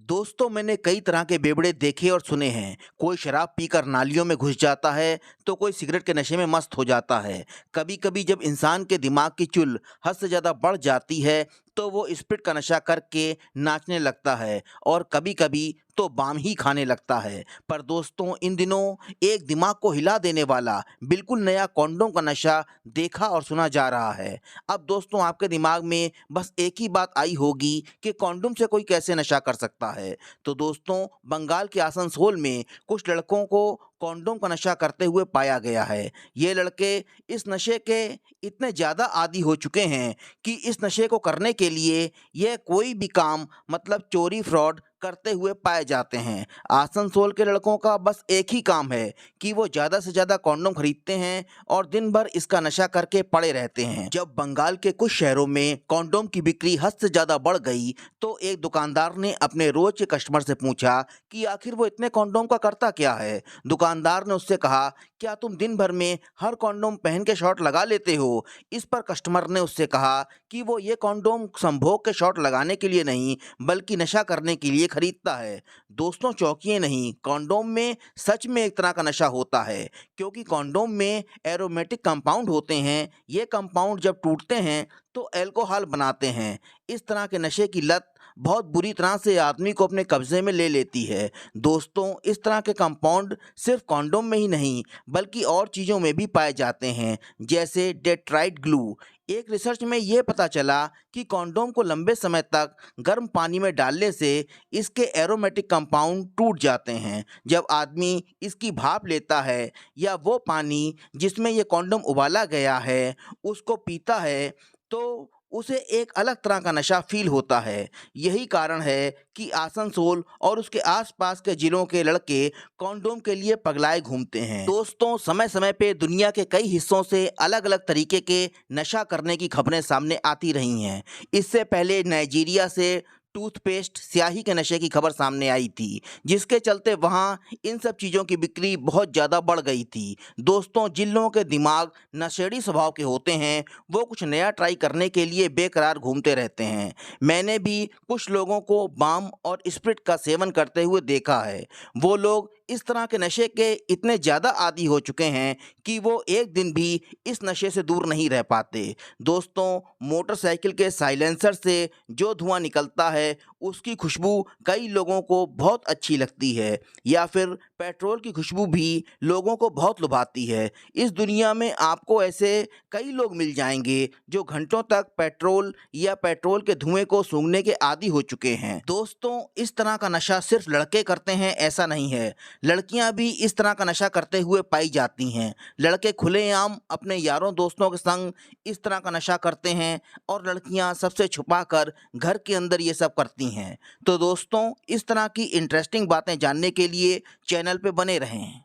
दोस्तों मैंने कई तरह के बेवड़े देखे और सुने हैं। कोई शराब पीकर नालियों में घुस जाता है तो कोई सिगरेट के नशे में मस्त हो जाता है। कभी कभी जब इंसान के दिमाग की चुल हद से ज़्यादा बढ़ जाती है तो वो स्प्रिट का नशा करके नाचने लगता है और कभी कभी तो बाम ही खाने लगता है। पर दोस्तों इन दिनों एक दिमाग को हिला देने वाला बिल्कुल नया कॉन्डोम का नशा देखा और सुना जा रहा है। अब दोस्तों आपके दिमाग में बस एक ही बात आई होगी कि कॉन्डोम से कोई कैसे नशा कर सकता है। तो दोस्तों बंगाल के आसनसोल में कुछ लड़कों को कॉन्डोम का नशा करते हुए पाया गया है। ये लड़के इस नशे के इतने ज़्यादा आदी हो चुके हैं कि इस नशे को करने के लिए ये कोई भी काम मतलब चोरी फ्रॉड करते हुए पाए जाते हैं। आसनसोल के लड़कों का बस एक ही काम है कि वो ज़्यादा से ज़्यादा कॉन्डोम खरीदते हैं और दिन भर इसका नशा करके पड़े रहते हैं। जब बंगाल के कुछ शहरों में कॉन्डोम की बिक्री हद से ज़्यादा बढ़ गई तो एक दुकानदार ने अपने रोज के कस्टमर से पूछा कि आखिर वो इतने कॉन्डोम का करता क्या है। दुकानदार ने उससे कहा, क्या तुम दिन भर में हर कॉन्डोम पहन के शॉट लगा लेते हो? इस पर कस्टमर ने उससे कहा कि वो ये कॉन्डोम संभोग के शॉट लगाने के लिए नहीं बल्कि नशा करने के लिए खरीदता है। दोस्तों चौंकिए नहीं, कॉन्डोम में सच में एक तरह का नशा होता है क्योंकि कॉन्डोम में एरोमेटिक कंपाउंड होते हैं। ये कंपाउंड जब टूटते हैं तो अल्कोहल बनाते हैं। इस तरह के नशे की लत बहुत बुरी तरह से आदमी को अपने कब्जे में ले लेती है। दोस्तों इस तरह के कंपाउंड सिर्फ कॉन्डोम में ही नहीं बल्कि और चीज़ों में भी पाए जाते हैं, जैसे डेट्राइट ग्लू। एक रिसर्च में ये पता चला कि कॉन्डोम को लंबे समय तक गर्म पानी में डालने से इसके एरोमेटिक कंपाउंड टूट जाते हैं। जब आदमी इसकी भाप लेता है या वो पानी जिसमें ये कॉन्डोम उबाला गया है उसको पीता है तो उसे एक अलग तरह का नशा फील होता है। यही कारण है कि आसनसोल और उसके आसपास के जिलों के लड़के कॉन्डोम के लिए पगलाए घूमते हैं। दोस्तों समय समय पे दुनिया के कई हिस्सों से अलग अलग तरीके के नशा करने की खबरें सामने आती रही हैं। इससे पहले नाइजीरिया से टूथपेस्ट स्याही के नशे की खबर सामने आई थी, जिसके चलते वहाँ इन सब चीज़ों की बिक्री बहुत ज़्यादा बढ़ गई थी। दोस्तों जिन लोगों के दिमाग नशेड़ी स्वभाव के होते हैं वो कुछ नया ट्राई करने के लिए बेकरार घूमते रहते हैं। मैंने भी कुछ लोगों को बाम और स्प्रिट का सेवन करते हुए देखा है। वो लोग इस तरह के नशे के इतने ज़्यादा आदी हो चुके हैं कि वो एक दिन भी इस नशे से दूर नहीं रह पाते। दोस्तों मोटरसाइकिल के साइलेंसर से जो धुआं निकलता है उसकी खुशबू कई लोगों को बहुत अच्छी लगती है, या फिर पेट्रोल की खुशबू भी लोगों को बहुत लुभाती है। इस दुनिया में आपको ऐसे कई लोग मिल जाएंगे जो घंटों तक पेट्रोल या पेट्रोल के धुएं को सूंघने के आदी हो चुके हैं। दोस्तों इस तरह का नशा सिर्फ लड़के करते हैं ऐसा नहीं है, लड़कियां भी इस तरह का नशा करते हुए पाई जाती हैं। लड़के खुलेआम अपने यारों दोस्तों के संग इस तरह का नशा करते हैं और लड़कियां सबसे छुपाकर घर के अंदर ये सब करती हैं। तो दोस्तों इस तरह की इंटरेस्टिंग बातें जानने के लिए चैनल पे बने रहें।